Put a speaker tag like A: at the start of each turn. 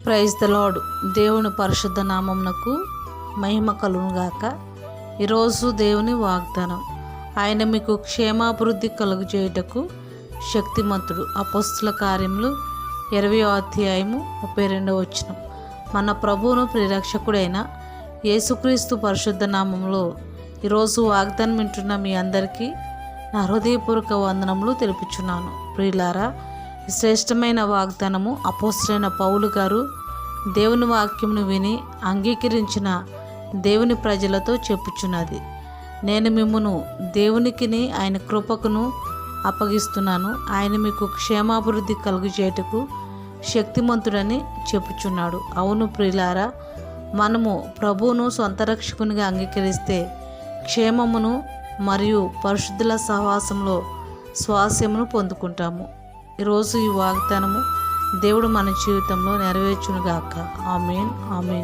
A: Praise the lord. దేవుని పరిశుద్ధ నామమునకు మహిమ కలుగునుగాక. ఈరోజు దేవుని వాగ్దానం, ఆయన మీకు క్షేమాభివృద్ధి కలుగజేయుటకు శక్తిమంతుడు. అపోస్తుల కార్యములు 20వ అధ్యాయము 32వ వచనం. మన ప్రభువును ప్రియరక్షకుడైన యేసుక్రీస్తు పరిశుద్ధ నామములో ఈరోజు వాగ్దానం వింటున్న మీ అందరికీ నా హృదయపూర్వక వందనములు తెలుపుచున్నాను. ప్రియులారా, ఈ శ్రేష్టమైన వాగ్దానము అపోస్తలుడైన పౌలు గారు దేవుని వాక్యమును విని అంగీకరించిన దేవుని ప్రజలతో చెప్పుచున్నది. నేను మిమ్మును దేవునికిని ఆయన కృపకును అప్పగిస్తున్నాను. ఆయన మీకు క్షేమాభివృద్ధి కలుగజేయుటకు శక్తిమంతుడని చెప్పుచున్నాడు. అవును ప్రియులారా, మనము ప్రభువును సొంత రక్షకునిగా అంగీకరిస్తే క్షేమమును మరియు పరిశుద్ధుల సహవాసంలో స్వాస్యమును పొందుకుంటాము. ఈరోజు ఈ వాగ్దానము దేవుడు మన జీవితంలో నెరవేర్చునుగాక. ఆమేన్, ఆమేన్.